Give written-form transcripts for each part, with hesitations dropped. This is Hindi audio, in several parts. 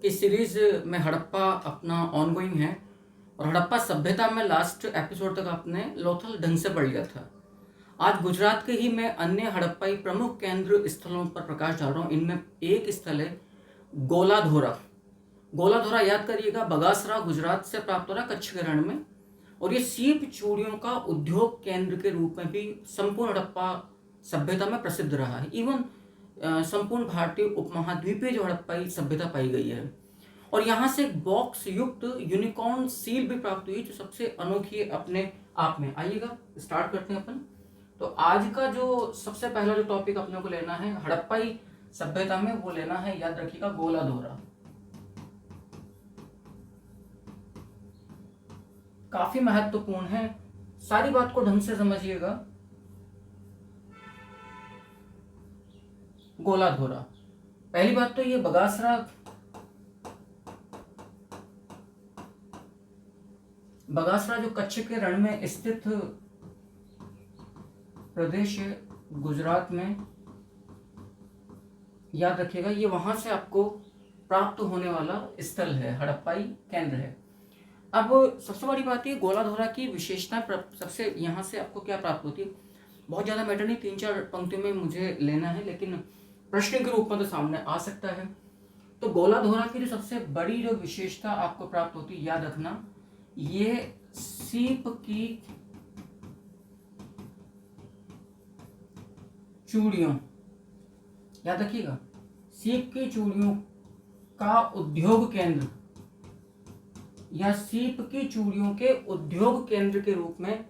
की सीरीज में हड़प्पा अपना ऑनगोइंग है और हड़प्पा सभ्यता में लास्ट एपिसोड तक आपने लोथल ढंग से पढ़ लिया था। आज गुजरात के ही मैं अन्य हड़प्पाई प्रमुख केंद्र स्थलों पर प्रकाश डाल रहा हूँ। इनमें एक स्थल है गोलाधोरा। गोलाधोरा याद करिएगा, बगासरा गुजरात से प्राप्त हो रहा है, कच्छ के रण में। और ये सीप चूड़ियों का उद्योग केंद्र के रूप में भी संपूर्ण हड़प्पा सभ्यता में प्रसिद्ध रहा है। इवन संपूर्ण भारतीय उपमहाद्वीपीय जो हड़प्पाई सभ्यता पाई गई है। और यहाँ से एक बॉक्स युक्त यूनिकॉर्न सील भी प्राप्त हुई जो सबसे अनोखी है अपने आप में। आइएगा स्टार्ट करते हैं अपन। तो आज का जो सबसे पहला जो टॉपिक अपने को लेना है हड़प्पाई सभ्यता में, वो लेना है, याद रखिएगा, गोलाधोरा। काफी महत्वपूर्ण है, सारी बात को ढंग से समझिएगा। गोलाधोरा, पहली बात तो ये बगासरा जो कच्छ के रण में स्थित प्रदेश है गुजरात में, याद रखिएगा, ये वहां से आपको प्राप्त होने वाला स्थल है, हड़प्पाई केंद्र है। अब सबसे बड़ी बात है गोलाधोरा की विशेषता, सबसे यहाँ से आपको क्या प्राप्त होती है, बहुत ज़्यादा मैटर नहीं, 3-4 पंक्तियों में मुझे लेना है, लेकिन प्रश्न के रूप में तो सामने आ सकता है। तो गोलाधोरा की जो सबसे बड़ी जो विशेषता आपको प्राप्त होती है, याद रखना, ये सीप की चूड़ियों, याद रखिएगा, सीप की चूड़ियों का उद्योग केंद्र या सीप की चूड़ियों के उद्योग केंद्र के रूप में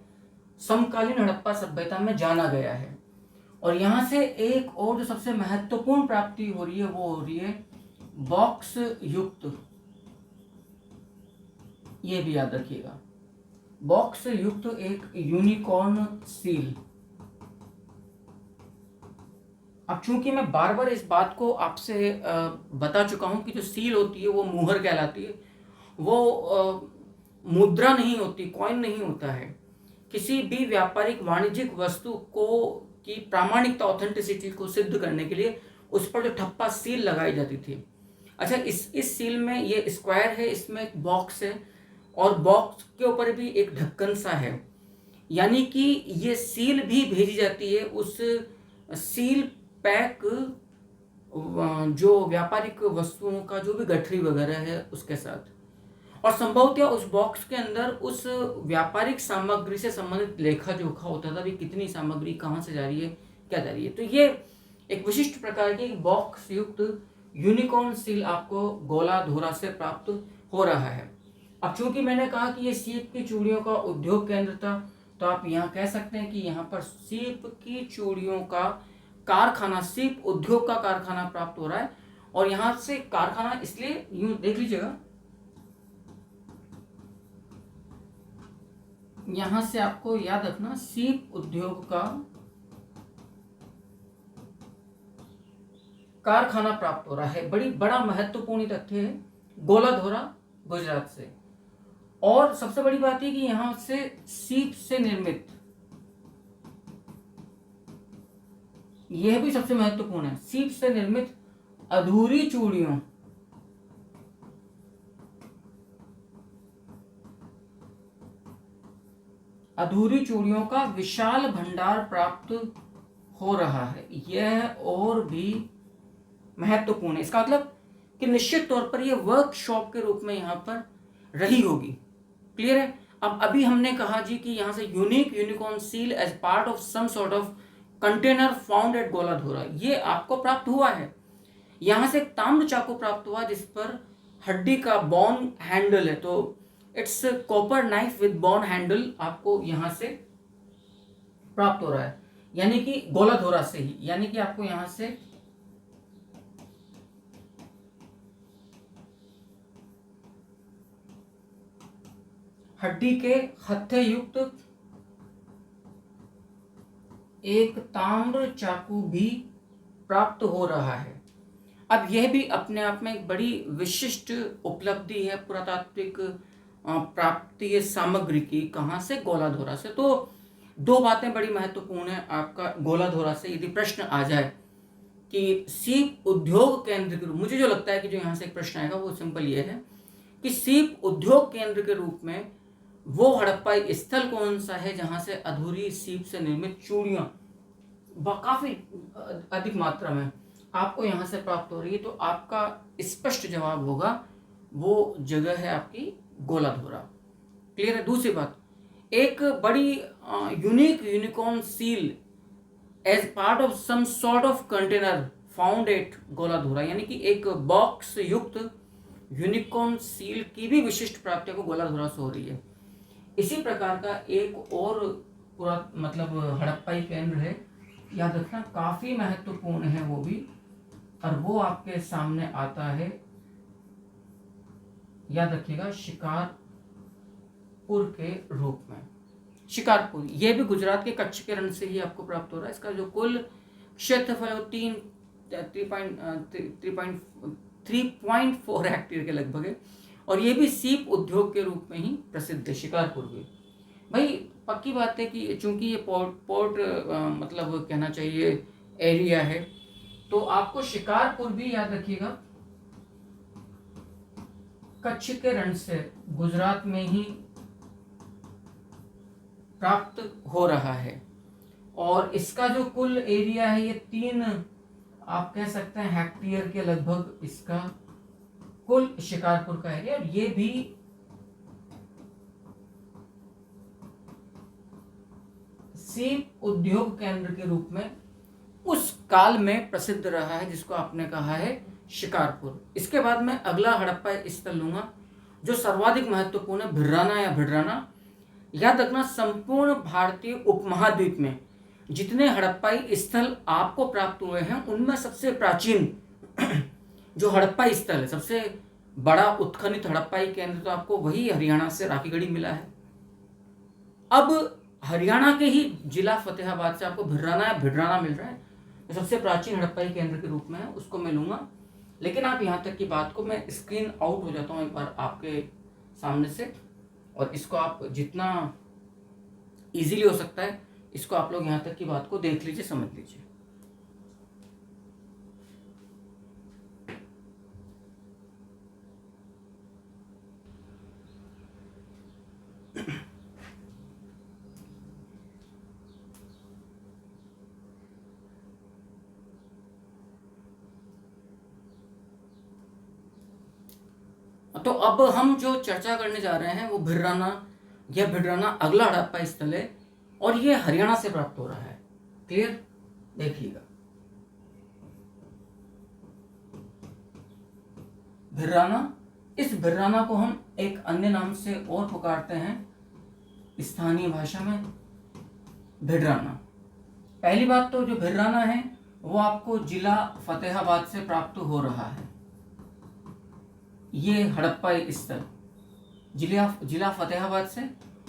समकालीन हड़प्पा सभ्यता में जाना गया है। और यहां से एक और जो सबसे महत्वपूर्ण प्राप्ति हो रही है वो हो रही है बॉक्स युक्त, ये भी याद रखिएगा, बॉक्स युक्त एक यूनिकॉर्न सील। अब चूंकि मैं बार बार इस बात को आपसे बता चुका हूं कि जो सील होती है वो मुहर कहलाती है, वो मुद्रा नहीं होती, कॉइन नहीं होता है। किसी भी व्यापारिक वाणिज्यिक वस्तु को की प्रामाणिकता, ऑथेंटिसिटी को सिद्ध करने के लिए उस पर जो ठप्पा सील लगाई जाती थी। अच्छा, इस सील में ये स्क्वायर है, इसमें एक बॉक्स है और बॉक्स के ऊपर भी एक ढक्कन सा है, यानी कि ये सील भी भेजी जाती है उस सील पैक जो व्यापारिक वस्तुओं का जो भी गठरी वगैरह है उसके साथ। और संभवतः उस बॉक्स के अंदर उस व्यापारिक सामग्री से संबंधित लेखा जोखा होता था, भी कितनी सामग्री कहाँ से जा रही है, क्या जा रही है। तो ये एक विशिष्ट प्रकार की बॉक्स युक्त यूनिकॉर्न सील आपको गोलाधोरा से प्राप्त हो रहा है। अब चूंकि मैंने कहा कि ये सीप की चूड़ियों का उद्योग केंद्र था, तो आप यहाँ कह सकते हैं कि यहाँ पर सीप की चूड़ियों का कारखाना, सीप उद्योग का कारखाना प्राप्त हो रहा है। और यहाँ से कारखाना इसलिए यूं देख लीजिएगा, यहां से आपको याद रखना सीप उद्योग का कारखाना प्राप्त हो रहा है। बड़ा महत्वपूर्ण तथ्य है गोलाधोरा गुजरात से। और सबसे बड़ी बात है कि यहां से सीप से निर्मित, यह भी सबसे महत्वपूर्ण है, सीप से निर्मित अधूरी चूड़ियों, अधूरी चूड़ियों का विशाल भंडार प्राप्त हो रहा है। यह और भी महत्वपूर्ण है। इसका मतलब कि निश्चित तौर पर यह वर्कशॉप के रूप में यहां पर रही होगी। क्लियर है। अब अभी हमने कहा जी कि यहां से unique unicorn seal as part of some sort of container found at Goladhoro, ये आपको प्राप्त हुआ है। यहां से एक ताम्र चाकू प्राप्त हुआ जिस पर हड्डी का बॉन हैंडल है, तो it's copper knife with bone handle आपको यहां से प्राप्त हो रहा है, यानी कि गोलाधोरा से ही, यानी कि आपको यहां से हड्डी के हत्थे युक्त एक ताम्र चाकू भी प्राप्त हो रहा है। अब यह भी अपने आप में एक बड़ी विशिष्ट उपलब्धि है पुरातात्विक प्राप्ति सामग्री की। कहां से? गोलाधोरा से। तो दो बातें बड़ी महत्वपूर्ण है आपका गोलाधोरा से, यदि प्रश्न आ जाए कि सीप उद्योग केंद्र के रूप, मुझे जो लगता है कि जो यहाँ से एक प्रश्न आएगा वो सिंपल ये है कि सीप उद्योग केंद्र के रूप में वो हड़प्पाई स्थल कौन सा है जहाँ से अधूरी सीप से निर्मित चूड़ियाँ काफ़ी अधिक मात्रा में आपको यहाँ से प्राप्त हो रही है। तो आपका स्पष्ट जवाब होगा वो जगह है आपकी गोलाधोरा। क्लियर है। दूसरी बात, एक बड़ी unique unicorn seal as part of some sort of container found at Goladhoro, यानी कि एक बॉक्स युक्त यूनिकॉर्न सील की भी विशिष्ट प्राप्ति को गोलाधोरा से हो रही है। इसी प्रकार का एक और पूरा मतलब हड़प्पाई केंद्र है, याद रखना काफी महत्वपूर्ण है वो भी, और वो आपके सामने आता है, याद रखिएगा, शिकारपुर के रूप में। शिकारपुर ये भी गुजरात के कच्छ के रण से ही आपको प्राप्त हो रहा है। इसका जो कुल क्षेत्रफल है वो 3.4 हेक्टेयर के लगभग है, और ये भी सीप उद्योग के रूप में ही प्रसिद्ध है शिकारपुर भी। भाई पक्की बात है कि चूंकि ये पोर्ट मतलब कहना चाहिए एरिया है, तो आपको शिकारपुर भी याद रखिएगा कच्छ के रण से गुजरात में ही प्राप्त हो रहा है, और इसका जो कुल एरिया है ये 3 आप कह सकते हैं हेक्टेयर के लगभग इसका कुल शिकारपुर का एरिया। और ये भी सीप उद्योग केंद्र के रूप में उस काल में प्रसिद्ध रहा है जिसको आपने कहा है शिकारपुर। इसके बाद मैं अगला हड़प्पा स्थल लूंगा जो सर्वाधिक महत्वपूर्ण है, भिड्राना या भिड्राना। याद रखना संपूर्ण भारतीय उपमहाद्वीप में जितने हड़प्पाई स्थल आपको प्राप्त हुए हैं उनमें सबसे प्राचीन जो हड़प्पाई स्थल है, सबसे बड़ा उत्खनित हड़प्पाई केंद्र तो आपको वही हरियाणा से राखीगढ़ी मिला है। अब हरियाणा के ही जिला फतेहाबाद से आपको भिड्राना या भिड्राना मिल रहा है, जो सबसे प्राचीन हड़प्पाई केंद्र के रूप में है, उसको मैं लूंगा। लेकिन आप यहाँ तक की बात को, मैं स्क्रीन आउट हो जाता हूँ एक बार आपके सामने से, और इसको आप जितना इजीली हो सकता है इसको आप लोग यहाँ तक की बात को देख लीजिए, समझ लीजिए। तो अब हम जो चर्चा करने जा रहे हैं वो भिड्राना या भिड्राना अगला हड़प्पा स्थल है, और ये हरियाणा से प्राप्त हो रहा है। क्लियर, देखिएगा भिड्राना, इस भिड्राना को हम एक अन्य नाम से और पुकारते हैं स्थानीय भाषा में भिड्राना। पहली बात तो जो भिड्राना है वो आपको जिला फतेहाबाद से प्राप्त हो रहा है। ये हड़प्पाई स्थल जिला फतेहाबाद से,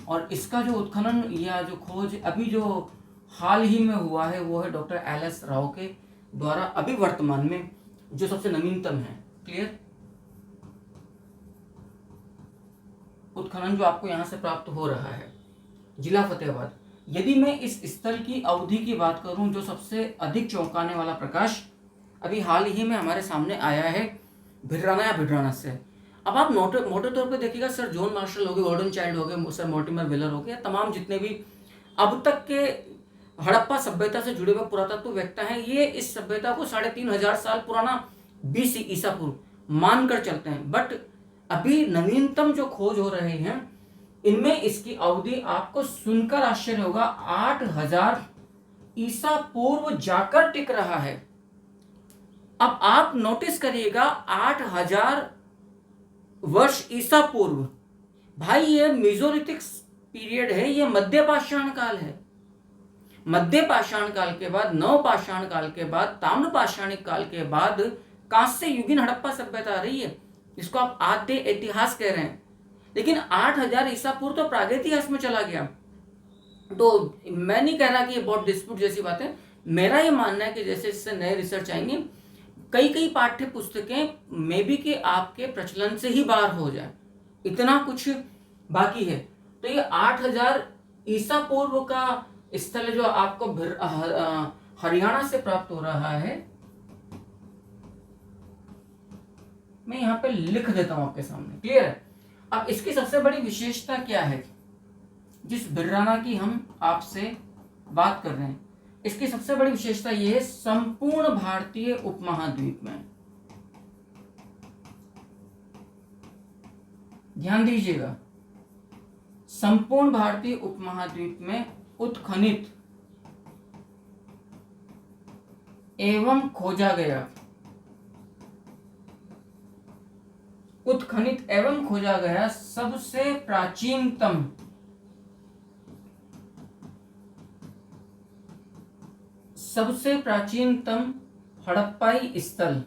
और इसका जो उत्खनन या जो खोज अभी जो हाल ही में हुआ है वो है डॉक्टर एल.एस. राव के द्वारा अभी वर्तमान में जो सबसे नवीनतम है। क्लियर, उत्खनन जो आपको यहाँ से प्राप्त हो रहा है जिला फतेहाबाद। यदि मैं इस स्थल की अवधि की बात करूं, जो सबसे अधिक चौंकाने वाला प्रकाश अभी हाल ही में हमारे सामने आया है भिड्राना या भिड्राना से। अब आप मोटे तौर पे देखिएगा, सर जॉन मार्शल हो गए, गॉर्डन चाइल्ड हो गए, सर मोर्टिमर वेलर हो गए, तमाम जितने भी अब तक के हड़प्पा सभ्यता से जुड़े हुए पुरातत्व वेत्ता हैं, ये इस सभ्यता को 3500 साल पुराना BC ईसा पूर्व मानकर चलते हैं। बट अभी नवीनतम जो खोज हो रहे हैं इनमें इसकी अवधि आपको सुनकर आश्चर्य होगा 8000 ईसा पूर्व जाकर टिक रहा है। अब आप नोटिस करिएगा 8000 वर्ष ईसा पूर्व, भाई ये मेसोलिथिक पीरियड है, ये मध्य पाषाण काल है। मध्य पाषाण काल के बाद नव पाषाण काल के बाद ताम्र पाषाणिक काल के बाद कांस्य युगीन हड़प्पा सभ्यता आ रही है, इसको आप आद्य इतिहास कह रहे हैं। लेकिन 8000 ईसा पूर्व तो प्रागैतिहास में चला गया। तो मैं नहीं कह रहा कि ये बहुत डिस्प्यूट जैसी बात है, मेरा ये मानना है कि जैसे इससे नए रिसर्च आएंगे, कई पाठ्य पुस्तकें मे बी कि आपके प्रचलन से ही बाहर हो जाए, इतना कुछ बाकी है। तो ये 8000 ईसा पूर्व का स्थल जो आपको हरियाणा से प्राप्त हो रहा है, मैं यहाँ पे लिख देता हूँ आपके सामने, क्लियर है। अब इसकी सबसे बड़ी विशेषता क्या है, जिस भिडराना की हम आपसे बात कर रहे हैं, इसकी सबसे बड़ी विशेषता यह है संपूर्ण भारतीय उपमहाद्वीप में, ध्यान दीजिएगा, संपूर्ण भारतीय उपमहाद्वीप में उत्खनित एवं खोजा गया, उत्खनित एवं खोजा गया सबसे प्राचीनतम हड़प्पाई स्थल,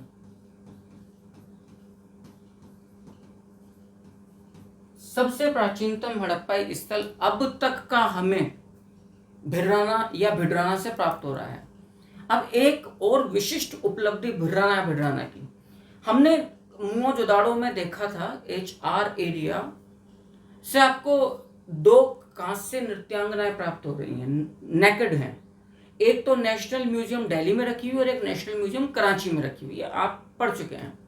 सबसे प्राचीनतम हड़प्पाई स्थल अब तक का हमें भिडराना या भिडराना से प्राप्त हो रहा है। अब एक और विशिष्ट उपलब्धि भिडराना की हमने मोहनजोदाड़ो में देखा था, HR एरिया से आपको 2 कांस्य नृत्यांगनाएं प्राप्त हो रही हैं, नेकेड हैं। एक तो नेशनल म्यूजियम दिल्ली में रखी हुई और एक नेशनल म्यूजियम कराची में रखी हुई है, आप पढ़ चुके हैं।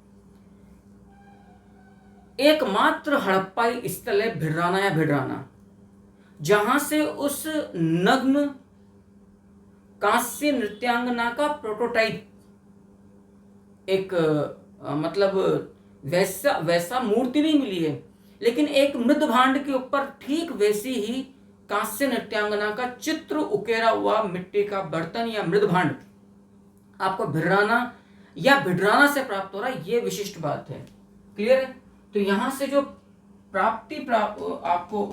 एकमात्र हड़प्पाई स्थल है भिडराना या भिडराना, जहां से उस नग्न कांस्य नृत्यांगना का प्रोटोटाइप, एक मतलब वैसा मूर्ति नहीं मिली है, लेकिन एक मृद भांड के ऊपर ठीक वैसी ही कांस्य नृत्यांगना का चित्र उकेरा हुआ मिट्टी का बर्तन या मृद भांड आपको भिडराना या भिडराना से प्राप्त हो रहा है। ये विशिष्ट बात है, क्लियर है। तो यहां से जो आपको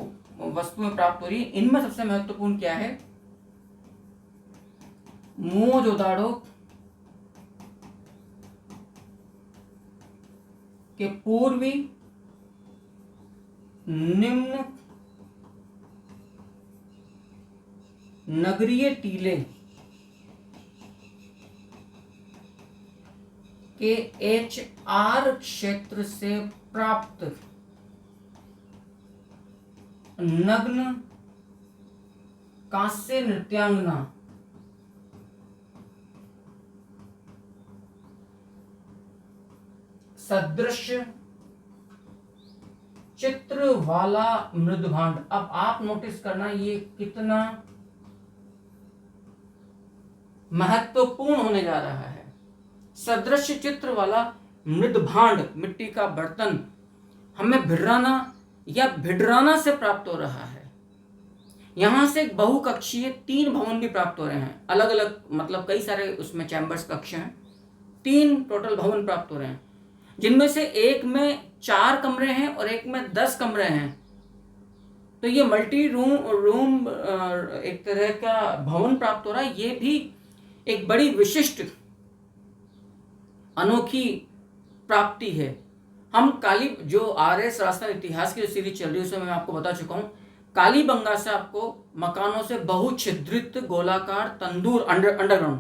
वस्तुएं प्राप्त हो रही है, इनमें सबसे महत्वपूर्ण क्या है, मोहनजोदाड़ो के पूर्वी निम्न नगरीय टीले के HR क्षेत्र से प्राप्त नग्न कांस्य नृत्यांगना सदृश चित्र वाला मृदभांड। अब आप नोटिस करना ये कितना महत्वपूर्ण होने जा रहा है। सदृश चित्र वाला मृदभांड, मिट्टी का बर्तन, हमें भिडराना या भिडराना से प्राप्त हो रहा है। यहां से एक बहुकक्षीय 3 भवन भी प्राप्त हो रहे हैं, अलग अलग, मतलब कई सारे उसमें चैम्बर्स कक्ष हैं, 3 टोटल भवन प्राप्त हो रहे हैं, जिनमें से एक में 4 कमरे हैं और एक में 10 कमरे हैं। तो ये मल्टी रूम एक तरह का भवन प्राप्त हो रहा है। ये भी एक बड़ी विशिष्ट अनोखी प्राप्ति है। हम जो RS राजस्थान इतिहास की जो सीरीज चल रही है उसमें मैं आपको बता चुका हूँ, कालीबंगा से आपको मकानों से बहुछिद्रित गोलाकार तंदूर अंडरग्राउंड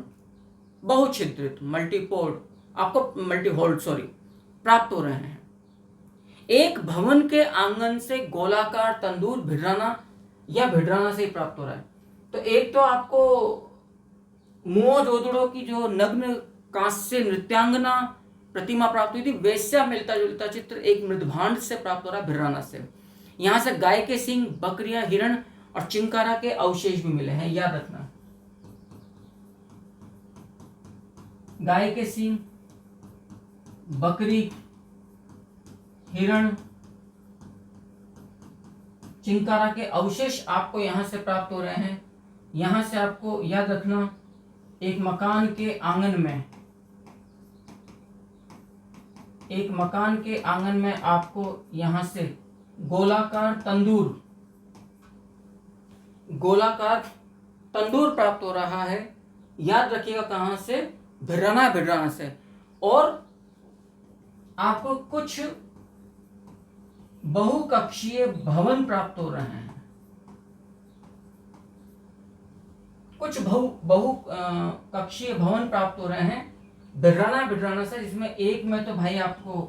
बहुछिद्रित मल्टी होल्ड प्राप्त हो रहे हैं। एक भवन के आंगन से गोलाकार तंदूर भिडराना से ही प्राप्त हो रहा है। तो एक तो आपको मोहनजोदड़ो की जो नग्न कांस्य नृत्यांगना प्रतिमा प्राप्त हुई थी, वैसा मिलता जुलता चित्र एक मृदभांड से प्राप्त हो रहा है भिडराना से। यहां से गाय के सींग, बकरियां, हिरण और चिंकारा के अवशेष भी मिले हैं, याद रखना। गाय के सींग, बकरी, हिरण, चिंकारा के अवशेष आपको यहां से प्राप्त हो रहे हैं। यहां से आपको याद रखना, एक मकान के आंगन में आपको यहां से गोलाकार तंदूर प्राप्त हो रहा है। याद रखिएगा कहां से, भिडराना से। और आपको कुछ बहुकक्षीय भवन प्राप्त हो रहे हैं, कुछ बहुकक्षीय भवन प्राप्त हो रहे हैं भिडराना से, जिसमें एक में तो भाई आपको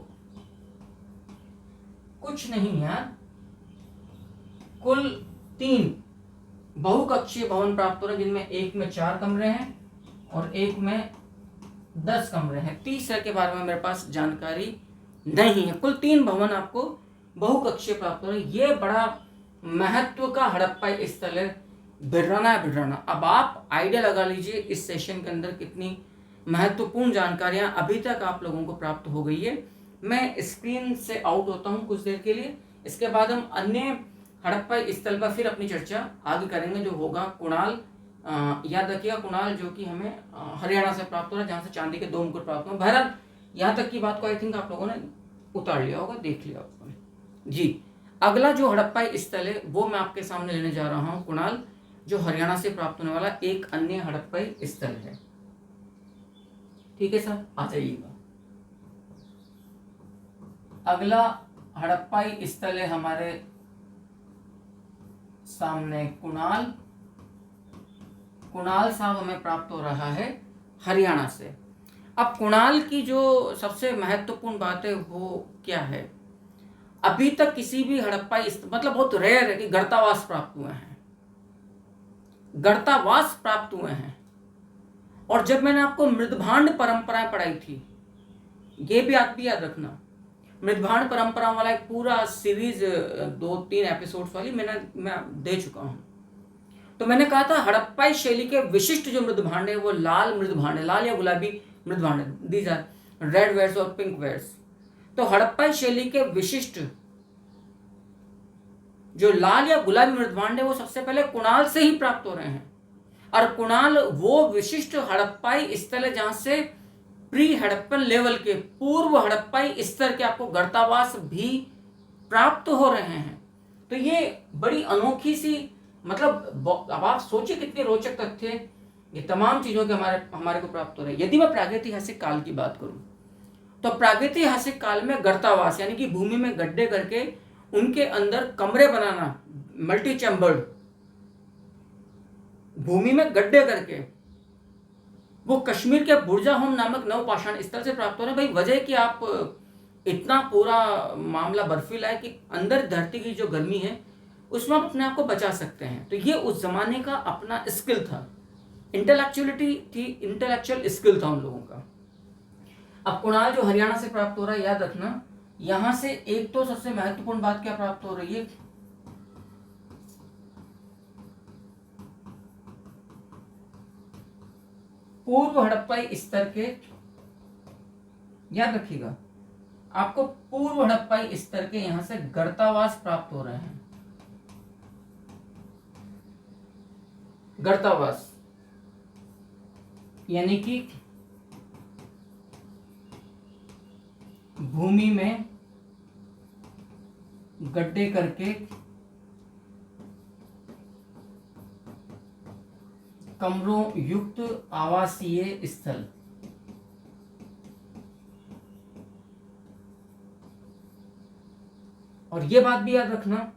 कुछ नहीं यार, कुल 3 बहुकक्षीय भवन प्राप्त हो रहे हैं, जिनमें एक में 4 कमरे हैं और एक में 10 कमरे हैं। तीसरे के बारे में मेरे पास जानकारी नहीं है। कुल 3 भवन आपको बहुकक्षीय प्राप्त हो रहे हैं। ये बड़ा महत्व का हड़प्पा स्थल है भिड्राना। अब आप आइडिया लगा लीजिए इस सेशन के अंदर कितनी महत्वपूर्ण जानकारियां अभी तक आप लोगों को प्राप्त हो गई है। मैं स्क्रीन से आउट होता हूं कुछ देर के लिए, इसके बाद हम अन्य हड़प्पा स्थल पर फिर अपनी चर्चा आगे करेंगे, जो होगा कुणाल। याद रखिएगा कुणाल, जो कि हमें हरियाणा से प्राप्त हो रहा है, जहाँ से चांदी के 2 मुकुट प्राप्त हुए। बहरहाल यहाँ तक की बात को आई थिंक आप लोगों ने उतार लिया होगा, देख लिया होगा जी। अगला जो हड़प्पा स्थल है वो मैं आपके सामने लेने जा रहा हूँ कुणाल, जो हरियाणा से प्राप्त होने वाला एक अन्य हड़प्पा स्थल है। ठीक है सर, आ जाइएगा। अगला हड़प्पा स्थल है हमारे सामने कुणाल साहब हमें प्राप्त हो रहा है हरियाणा से। अब कुणाल की जो सबसे महत्वपूर्ण बात है वो क्या है, अभी तक किसी भी हड़प्पा मतलब बहुत रेयर है कि गर्तावास प्राप्त हुए हैं। और जब मैंने आपको मृदभांड परंपराएं पढ़ाई थी, ये भी आप भी याद रखना, मृदभांड परंपरा वाला एक पूरा सीरीज 2-3 एपिसोड्स वाली मैं दे चुका हूं। तो मैंने कहा था हड़प्पा शैली के विशिष्ट जो मृदभांड है वो लाल मृदभांड है, लाल या गुलाबी मृदभांड है, दीज आर रेड वेयर्स और पिंक वेयर्स। तो हड़प्पा शैली के विशिष्ट जो लाल या गुलाबी मृदभांड है वो सबसे पहले कुणाल से ही प्राप्त हो रहे हैं। और कुणाल वो विशिष्ट हड़प्पाई स्थल है जहां से प्री हड़प्पन लेवल के, पूर्व हड़प्पाई स्तर के आपको गर्तावास भी प्राप्त हो रहे हैं। तो ये बड़ी अनोखी सी, मतलब अब आप सोचिए कितने रोचक तथ्य ये तमाम चीजों के हमारे को प्राप्त हो रहे हैं। यदि मैं प्रागैतिहासिक काल की बात करूं तो प्रागैतिहासिक काल में गर्तावास यानी कि भूमि में गड्ढे करके उनके अंदर कमरे बनाना, मल्टी चैम्बर्ड, भूमि में गड्ढे करके, वो कश्मीर के बुर्जाहोम नामक नवपाषाण स्थल से प्राप्त हो रहे हैं। भाई वजह कि आप इतना पूरा मामला बर्फीला है कि अंदर धरती की जो गर्मी है उसमें आप अपने आप को बचा सकते हैं। तो ये उस जमाने का अपना स्किल था, इंटेलेक्चुअलिटी थी, इंटेलेक्चुअल स्किल था उन लोगों का। अब कुणाल जो हरियाणा से प्राप्त हो रहा है, याद रखना यहां से एक तो सबसे महत्वपूर्ण बात क्या प्राप्त हो रही है, पूर्व हड़प्पाई स्तर के, याद रखिएगा आपको पूर्व हड़प्पाई स्तर के यहां से गर्तावास प्राप्त हो रहे हैं। गर्तावास यानी कि भूमि में गड्ढे करके कमरों युक्त आवासीय स्थल। और यह बात भी याद रखना,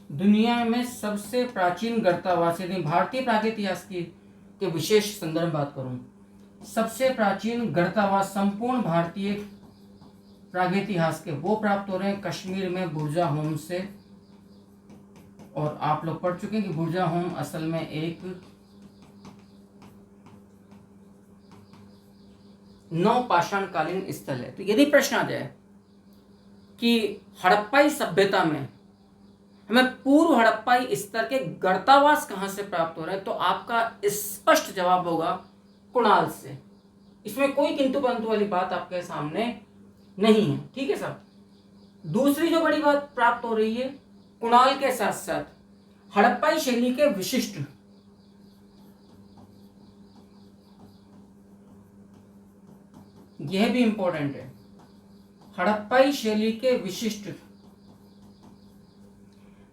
दुनिया में सबसे प्राचीन गर्तावास, यदि भारतीय प्रागैतिहास के विशेष संदर्भ में बात करूं, सबसे प्राचीन गर्तावास संपूर्ण भारतीय प्रागैतिहास के वो प्राप्त हो रहे हैं कश्मीर में बुर्जाहोम से। और आप लोग पढ़ चुके हैं कि बुर्जाहोम असल में एक नवपाषाण कालीन स्थल है। तो यदि प्रश्न आ जाए कि हड़प्पाई सभ्यता में हमें पूर्व हड़प्पाई स्तर के गर्तावास कहां से प्राप्त हो रहे हैं, तो आपका स्पष्ट जवाब होगा कुणाल से। इसमें कोई किंतु परंतु वाली बात आपके सामने नहीं है। ठीक है साहब। दूसरी जो बड़ी बात प्राप्त हो रही है, कुणाल के साथ साथ हड़प्पाई शैली के विशिष्ट, यह भी इंपॉर्टेंट है, हड़प्पाई शैली के विशिष्ट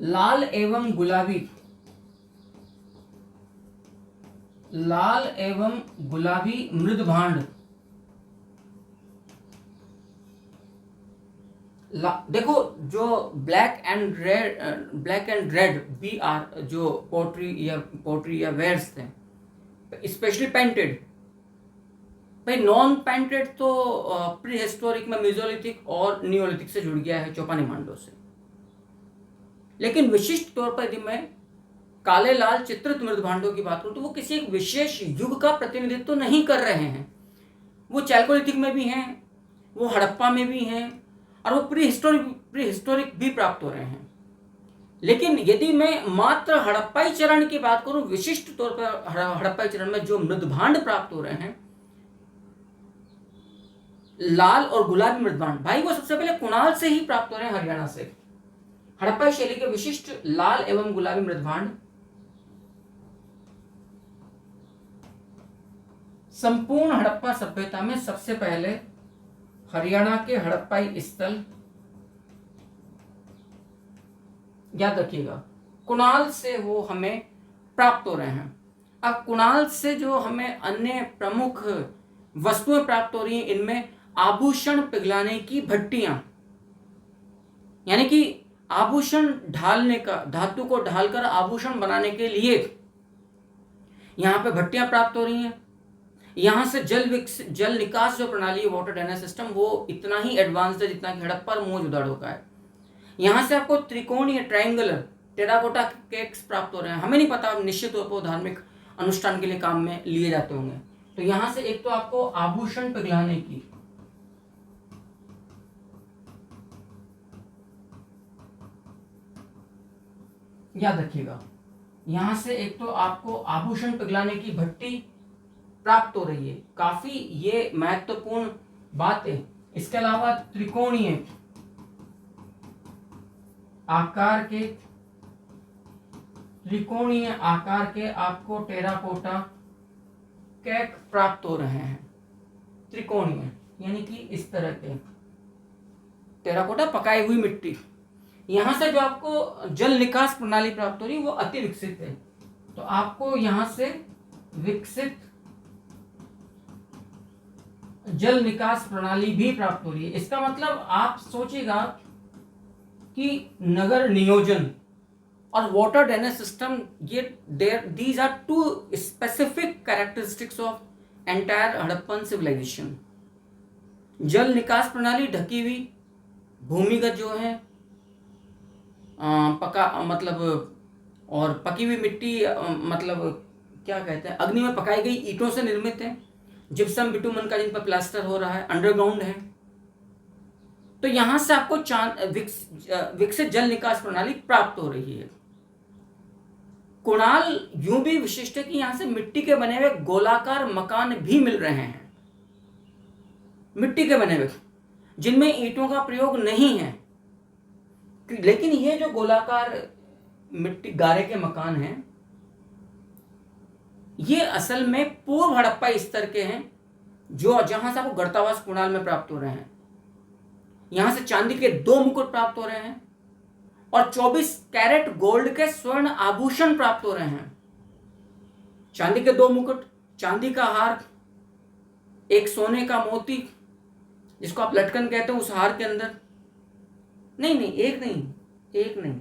लाल एवं गुलाबी मृदभांड। देखो जो ब्लैक एंड रेड BR जो पोट्री या वेयर्स थे, स्पेशली पेंटेड, भाई नॉन पेंटेड तो प्री हिस्टोरिक में मेसोलिथिक और नियोलिथिक से जुड़ गया है, चौपानी मांडो से। लेकिन विशिष्ट तौर पर यदि मैं काले लाल चित्रित मृदभांडों की बात करूं तो वो किसी एक विशेष युग का प्रतिनिधित्व नहीं कर रहे हैं। वो चैल्कोलिथिक में भी हैं, वो हड़प्पा में भी हैं और वो प्री हिस्टोरिक भी प्राप्त हो रहे हैं। लेकिन यदि मैं मात्र हड़प्पाई चरण की बात करूं, विशिष्ट तौर पर हड़प्पाई चरण में जो मृदभांड प्राप्त हो रहे हैं, लाल और गुलाबी मृदभांड, भाई वो सबसे पहले कुणाल से ही प्राप्त हो रहे हैं, हरियाणा से। हड़प्पाई शैली के विशिष्ट लाल एवं गुलाबी मृदभांड संपूर्ण हड़प्पा सभ्यता में सबसे पहले हरियाणा के हड़प्पाई स्थल, याद रखिएगा, कुणाल से वो हमें प्राप्त हो रहे हैं। अब कुणाल से जो हमें अन्य प्रमुख वस्तुएं प्राप्त हो रही हैं, इनमें आभूषण पिघलाने की भट्टियां, यानी कि आभूषण ढालने का, धातु को ढालकर आभूषण बनाने के लिए यहां पे भट्टियां प्राप्त हो रही हैं। यहां से जल निकास जो प्रणाली है, वाटर ड्रेनेज सिस्टम, वो इतना ही एडवांस्ड है जितना कि हड़प्पा और मोहनजोदड़ो का है। यहां से आपको त्रिकोणीय ट्रायंगुलर टेराकोटा केक्स प्राप्त हो रहे हैं। हमें नहीं पता, निश्चित तौर पर धार्मिक अनुष्ठान के लिए काम में लिए जाते होंगे। तो यहां से एक तो आपको आभूषण पिघलाने की, याद रखिएगा, यहां से एक तो आपको आभूषण पिघलाने की भट्टी प्राप्त हो रही है, काफी ये महत्वपूर्ण बात है। इसके अलावा त्रिकोणीय आकार के आपको टेराकोटा केक प्राप्त हो रहे हैं। त्रिकोणीय यानी कि इस तरह के टेराकोटा, पकाई हुई मिट्टी। यहां से जो आपको जल निकास प्रणाली प्राप्त हो रही है वो अति विकसित है। तो आपको यहां से विकसित जल निकास प्रणाली भी प्राप्त हो रही है। इसका मतलब आप सोचिएगा कि नगर नियोजन और वाटर ड्रेनेज सिस्टम, ये these are two specific characteristics of entire Harappan civilisation. जल निकास प्रणाली ढकी हुई, भूमिगत जो है पका मतलब, और पकी हुई मिट्टी मतलब क्या कहते हैं, अग्नि में पकाई गई ईंटों से निर्मित है। जिप्सम बिटुमन का जिन पर प्लास्टर हो रहा है, अंडरग्राउंड है। तो यहां से आपको विकसित जल निकास प्रणाली प्राप्त हो रही है। कुणाल यूं भी विशिष्ट है कि यहां से मिट्टी के बने हुए गोलाकार मकान भी मिल रहे हैं, मिट्टी के बने हुए, जिनमें ईंटों का प्रयोग नहीं है। लेकिन ये जो गोलाकार मिट्टी गारे के मकान हैं, ये असल में पूर्व हड़प्पा स्तर के हैं, जो जहां से आपको गर्तावास कुणाल में प्राप्त हो रहे हैं। यहां से चांदी के 2 मुकुट प्राप्त हो रहे हैं और 24 कैरेट गोल्ड के स्वर्ण आभूषण प्राप्त हो रहे हैं। चांदी के 2 मुकुट, चांदी का हार, एक सोने का मोती जिसको आप लटकन कहते हैं, उस हार के अंदर एक नहीं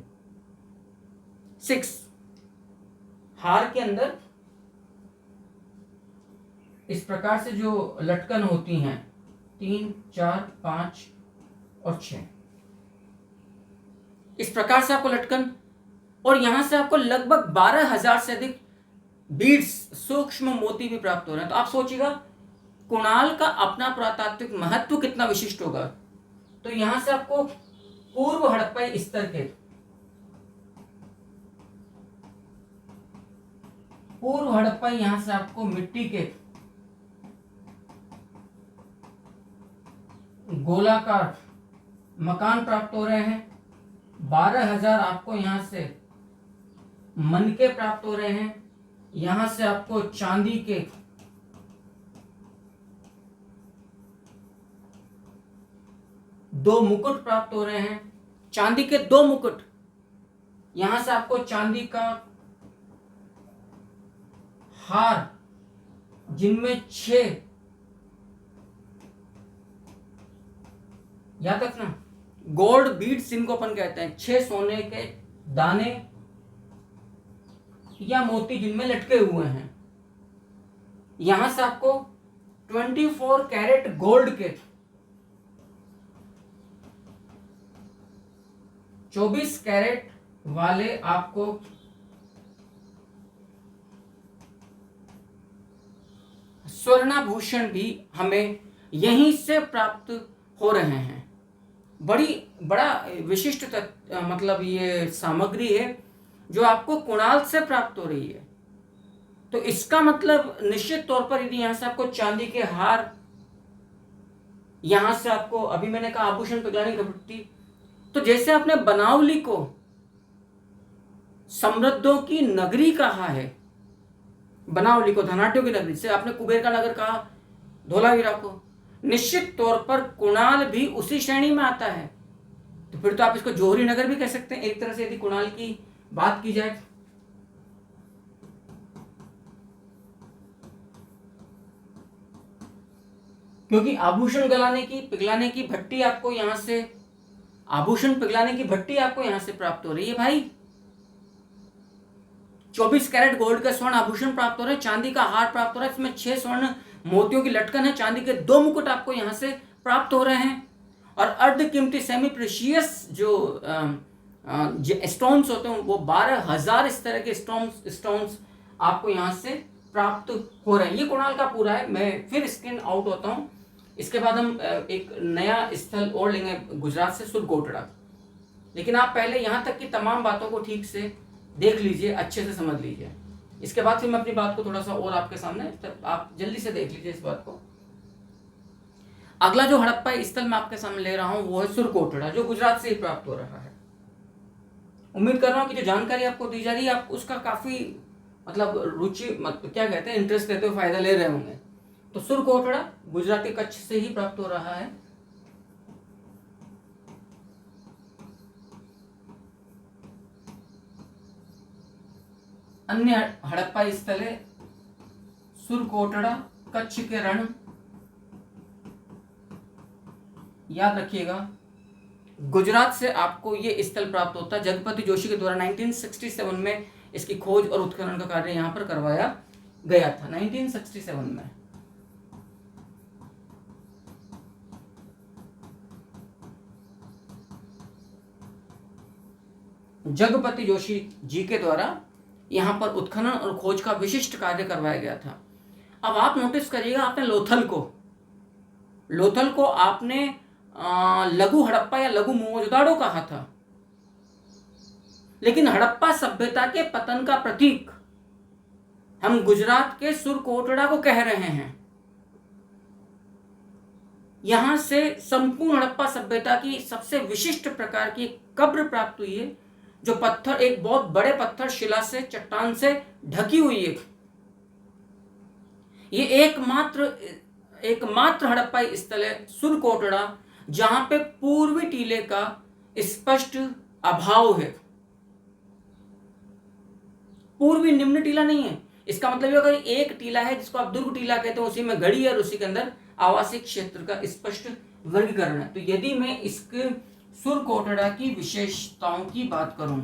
6 हार के अंदर इस प्रकार से जो लटकन होती हैं, 3, 4, 5 और 6, इस प्रकार से आपको लटकन, और यहां से आपको लगभग 12,000 से अधिक बीड्स, सूक्ष्म मोती भी प्राप्त हो रहे हैं। तो आप सोचिएगा कुणाल का अपना पुरातात्विक महत्व कितना विशिष्ट होगा। तो यहां से आपको पूर्व हड़प्पाई स्तर के, पूर्व हड़प्पाई, यहां से आपको मिट्टी के गोलाकार मकान प्राप्त हो रहे हैं। 12,000 आपको यहां से मनके प्राप्त हो रहे हैं। यहां से आपको चांदी के 2 मुकुट प्राप्त हो रहे हैं। चांदी के 2 मुकुट, यहां से आपको चांदी का हार जिनमें 6, याद रखना, गोल्ड बीड्स जिनको अपन कहते हैं, 6 सोने के दाने या मोती जिनमें लटके हुए हैं। यहां से आपको 24 कैरेट गोल्ड के 24 कैरेट वाले आपको स्वर्णाभूषण भी हमें यहीं से प्राप्त हो रहे हैं। बड़ा विशिष्ट मतलब ये सामग्री है जो आपको कुणाल से प्राप्त हो रही है। तो इसका मतलब निश्चित तौर पर यदि यहां से आपको चांदी के हार, यहां से आपको अभी मैंने कहा आभूषण पिघलाने की भट्टी, तो जैसे आपने बनावली को समृद्धों की नगरी कहा है, बनावली को धनाढ्यों की नगरी, से आपने कुबेर का नगर कहा धोलावीरा को, निश्चित तौर पर कुणाल भी उसी श्रेणी में आता है। तो फिर तो आप इसको जौहरी नगर भी कह सकते हैं एक तरह से, यदि कुणाल की बात की जाए। क्योंकि आभूषण गलाने की पिघलाने की भट्टी आपको यहां से, आभूषण पिघलाने की भट्टी आपको यहां से प्राप्त हो रही है भाई। 24 कैरेट गोल्ड का स्वर्ण आभूषण प्राप्त हो रहा है, चांदी का हार प्राप्त हो रहा है, इसमें 6 स्वर्ण मोतियों की लटकन है, चांदी के 2 मुकुट आपको यहां से प्राप्त हो रहे हैं। और अर्ध कीमती सेमी प्रेशियस जो स्टोन्स होते हैं वो 12,000 इस तरह के स्टोन्स आपको यहां से प्राप्त हो रहे हैं। ये कुणाल का पूरा है। मैं फिर स्क्रीन आउट होता हूं, इसके बाद हम एक नया स्थल और लेंगे गुजरात से, सुरकोटड़ा। लेकिन आप पहले यहां तक की तमाम बातों को ठीक से देख लीजिए, अच्छे से समझ लीजिए। इसके बाद फिर मैं अपनी बात को थोड़ा सा और आपके सामने, आप जल्दी से देख लीजिए इस बात को। अगला जो हड़प्पा स्थल मैं आपके सामने ले रहा हूं वो है सुरकोटड़ा, जो गुजरात से ही प्राप्त हो रहा है। उम्मीद कर रहा हूं कि जो जानकारी आपको दी जा रही है आप उसका काफी मतलब रुचि, मतलब क्या कहते हैं, इंटरेस्ट लेते हुए फायदा ले रहे होंगे। तो सुरकोटड़ा गुजराती कच्छ से ही प्राप्त हो रहा है। अन्य हड़प्पा स्थल है सुरकोटड़ा, कच्छ के रण। याद रखिएगा गुजरात से आपको ये स्थल प्राप्त होता है। जगपति जोशी के द्वारा 1967 में इसकी खोज और उत्खनन का कार्य यहां पर करवाया गया था, 1967 में। जगपति जोशी जी के द्वारा यहां पर उत्खनन और खोज का विशिष्ट कार्य करवाया गया था। अब आप नोटिस करिएगा, आपने लोथल को आपने लघु हड़प्पा या लघु मोहनजोदड़ो कहा था, लेकिन हड़प्पा सभ्यता के पतन का प्रतीक हम गुजरात के सुरकोटड़ा को कह रहे हैं। यहां से संपूर्ण हड़प्पा सभ्यता की सबसे विशिष्ट प्रकार की कब्र प्राप्त हुई है, जो पत्थर, एक बहुत बड़े पत्थर शिला से, चट्टान से ढकी हुई है। ये एकमात्र हड़प्पा स्थल है सुरकोटड़ा जहां पे पूर्वी टीले का स्पष्ट अभाव है। पूर्वी निम्न टीला नहीं है। इसका मतलब अगर एक टीला है जिसको आप दुर्ग टीला कहते हैं, उसी में गढ़ी है और उसी के अंदर आवासिक क्षेत्र का स्पष्ट वर्गीकरण है। तो यदि मैं इसके सुरकोटड़ा की विशेषताओं की बात करूं,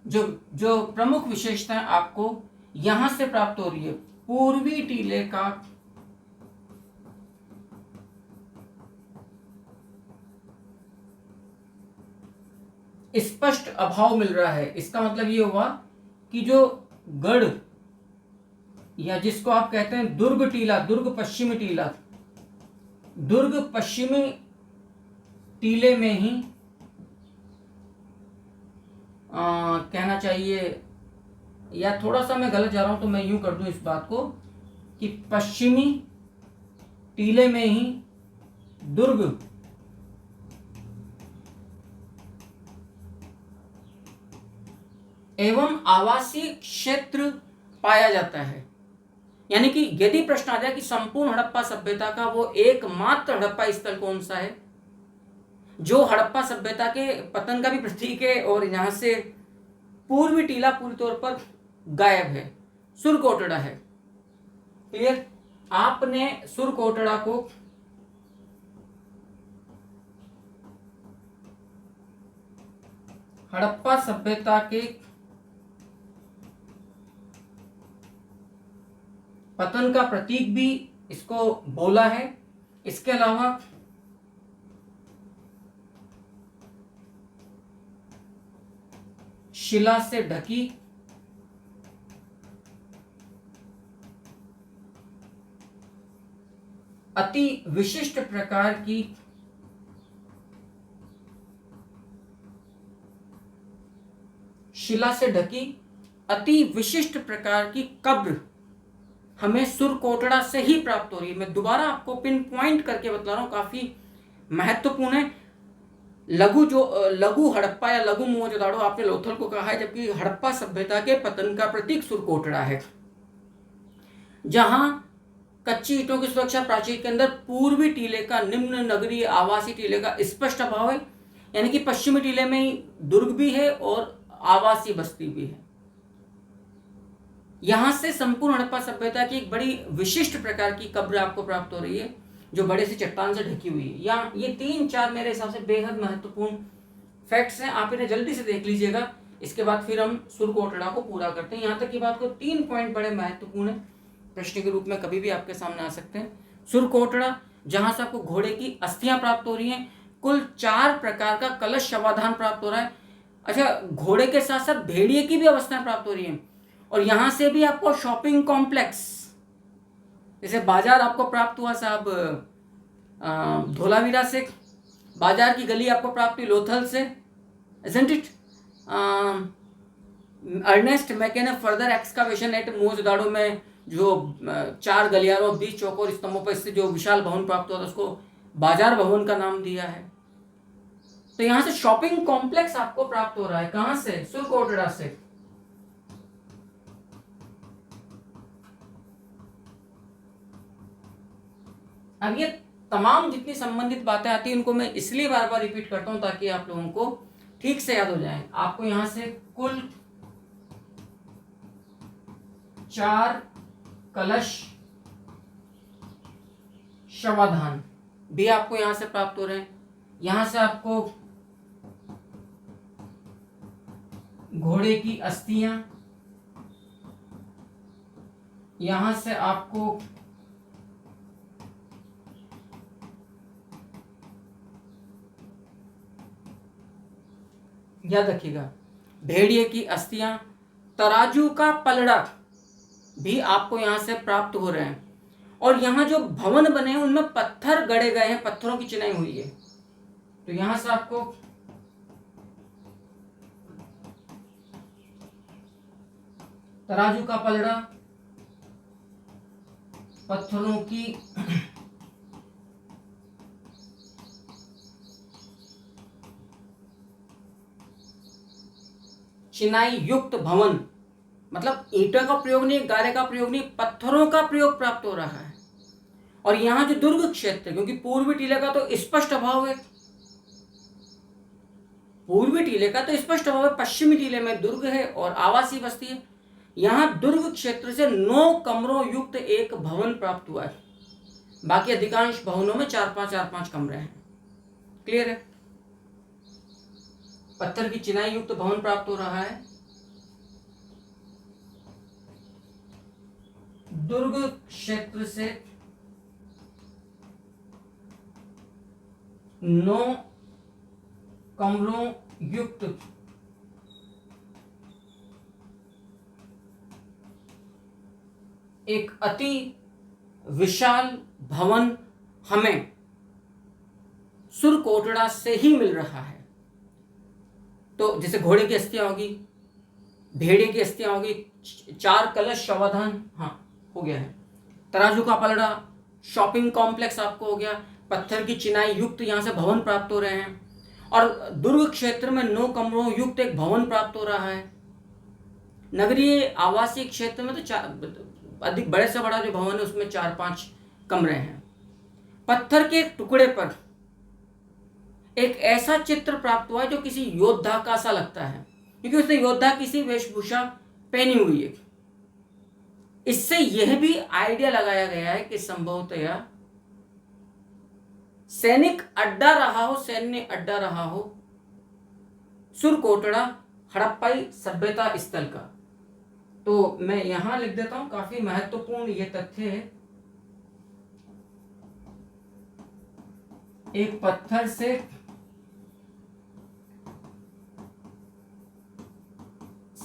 जो प्रमुख विशेषताएं आपको यहां से प्राप्त हो रही है, पूर्वी टीले का स्पष्ट अभाव मिल रहा है। इसका मतलब ये हुआ कि जो गढ़, या जिसको आप कहते हैं दुर्ग टीला, दुर्ग पश्चिमी टीला, दुर्ग पश्चिमी टीले में ही कहना चाहिए, या थोड़ा सा मैं गलत जा रहा हूं तो मैं यूं कर दूं इस बात को कि पश्चिमी टीले में ही दुर्ग एवं आवासीय क्षेत्र पाया जाता है। यानी कि यदि प्रश्न आ जाए कि संपूर्ण हड़प्पा सभ्यता का वो एकमात्र हड़प्पा स्थल कौन सा है जो हड़प्पा सभ्यता के पतन का भी प्रतीक है और यहां से पूर्वी टीला पूरी तौर पर गायब है, सुरकोटड़ा है। क्लियर? आपने सुरकोटड़ा को हड़प्पा सभ्यता के पतन का प्रतीक भी इसको बोला है। इसके अलावा शिला से ढकी अति विशिष्ट प्रकार की शिला से ढकी अति विशिष्ट प्रकार की कब्र हमें सुरकोटड़ा से ही प्राप्त हो रही है। मैं दोबारा आपको पिन पॉइंट करके बता रहा हूं, काफी महत्वपूर्ण है। लघु हड़प्पा या लघु मोहनजोदड़ो आपने लोथल को कहा है, जबकि हड़प्पा सभ्यता के पतन का प्रतीक सुरकोटड़ा है, जहां कच्ची ईंटों की सुरक्षा प्राचीर के अंदर पूर्वी टीले का निम्न नगरीय आवासीय टीले का स्पष्ट अभाव है, यानी कि पश्चिमी टीले में ही दुर्ग भी है और आवासीय बस्ती भी है। यहां से संपूर्ण हड़प्पा सभ्यता की एक बड़ी विशिष्ट प्रकार की कब्र आपको प्राप्त हो रही है, जो बड़े से चट्टान से ढकी हुई है। या ये 3-4 मेरे हिसाब से बेहद महत्वपूर्ण फैक्ट्स हैं, आप इन्हें जल्दी से देख लीजिएगा। इसके बाद फिर हम सुरकोटड़ा को पूरा करते हैं। यहां तक की बात को 3 पॉइंट बड़े महत्वपूर्ण है, प्रश्न के रूप में कभी भी आपके सामने आ सकते हैं। सुरकोटड़ा, जहां से आपको घोड़े की अस्थियां प्राप्त हो रही हैं, कुल 4 प्रकार का कलश शवाधान प्राप्त हो रहा है। अच्छा, घोड़े के साथ साथ भेड़िए की भी अवस्थाएं प्राप्त हो रही हैं। और यहां से भी आपको शॉपिंग कॉम्प्लेक्स, जैसे बाजार आपको प्राप्त हुआ साहब धोलावीरा से, बाजार की गली आपको प्राप्त हुई लोथल से, isn't it? अर्नेस्ट मैके ने फर्दर एक्सकावेशन एट मोहनजोदड़ो में जो 4 गलियारों 20 चौकोर स्तंभों पर स्थित जो विशाल भवन प्राप्त हुआ था, उसको बाजार भवन का नाम दिया है। तो यहां से शॉपिंग कॉम्प्लेक्स आपको प्राप्त हो रहा है, कहां से? सुरकोटड़ा से। अब ये तमाम जितनी संबंधित बातें आती हैं, उनको मैं इसलिए बार बार रिपीट करता हूं ताकि आप लोगों को ठीक से याद हो जाए। आपको यहां से कुल 4 कलश शवाधान भी आपको यहां से प्राप्त हो रहे हैं। यहां से आपको घोड़े की अस्थियां, यहां से आपको याद रखिएगा भेड़िए की अस्थियां, तराजू का पलड़ा भी आपको यहां से प्राप्त हो रहे हैं। और यहां जो भवन बने हैं उनमें पत्थर गड़े गए हैं, पत्थरों की चिनाई हुई है। तो यहां से आपको तराजू का पलड़ा, पत्थरों की चिनाई युक्त भवन, मतलब ईंटा का प्रयोग नहीं, गारे का प्रयोग नहीं, पत्थरों का प्रयोग प्राप्त हो रहा है। और यहां जो दुर्ग क्षेत्र, क्योंकि पूर्वी टीले का तो स्पष्ट अभाव है, पूर्वी टीले का तो स्पष्ट अभाव है, पश्चिमी टीले में दुर्ग है और आवासीय बस्ती है। यहां दुर्ग क्षेत्र से 9 कमरों युक्त एक भवन प्राप्त हुआ है, बाकी अधिकांश भवनों में 4-5 कमरे हैं। क्लियर है? पत्थर की चिनाई युक्त भवन प्राप्त हो रहा है। दुर्ग क्षेत्र से 9 कमरों युक्त एक अति विशाल भवन हमें सुरकोटड़ा से ही मिल रहा है। तो जैसे घोड़े की अस्थियां होगी, भेड़िए की अस्थियां होगी, 4 कलश शवाधान, हाँ हो गया है, तराजू का पलड़ा, शॉपिंग कॉम्प्लेक्स आपको हो गया, पत्थर की चिनाई युक्त यहां से भवन प्राप्त हो रहे हैं। और दुर्ग क्षेत्र में 9 कमरों युक्त एक भवन प्राप्त हो रहा है। नगरीय आवासीय क्षेत्र में तो अधिक बड़े से बड़ा जो भवन है उसमें 4-5 कमरे हैं। पत्थर के एक टुकड़े पर एक ऐसा चित्र प्राप्त हुआ है जो किसी योद्धा का सा लगता है, क्योंकि उसने योद्धा की सी वेशभूषा पहनी हुई है। इससे यह भी आइडिया लगाया गया है कि संभवतः सैनिक अड्डा रहा हो, सैन्य अड्डा रहा हो सुरकोटड़ा हड़प्पाई सभ्यता स्थल का। तो मैं यहां लिख देता हूं, काफी महत्वपूर्ण यह तथ्य है। एक पत्थर से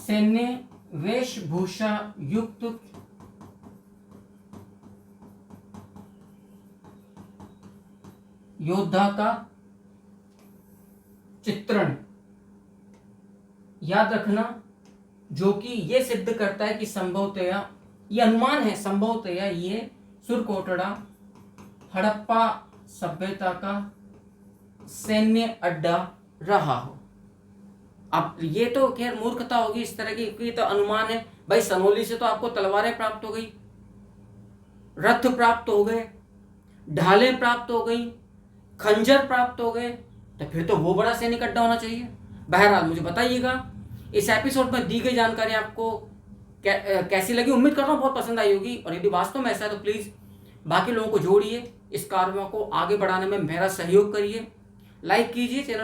सैन्य वेशभूषा युक्त योद्धा का चित्रण याद रखना, जो कि ये सिद्ध करता है कि संभवतया, ये अनुमान है, संभवतया ये सुरकोटड़ा हड़प्पा सभ्यता का सैन्य अड्डा रहा हो। अब ये तो खैर मूर्खता होगी इस तरह की, क्योंकि तो अनुमान है भाई। सनोली से तो आपको तलवारें प्राप्त हो गई, रथ प्राप्त हो गए, ढालें प्राप्त हो गई, खंजर प्राप्त हो गए, तो फिर तो वो बड़ा सैनिक अड्डा होना चाहिए। बहरहाल मुझे बताइएगा इस एपिसोड में दी गई जानकारी आपको कैसी लगी। उम्मीद कर रहा हूँ बहुत पसंद आई होगी, और यदि वास्तव में ऐसा है तो प्लीज़ बाकी लोगों को जोड़िए, इस कार्यों को आगे बढ़ाने में मेरा सहयोग करिए, लाइक कीजिए चैनल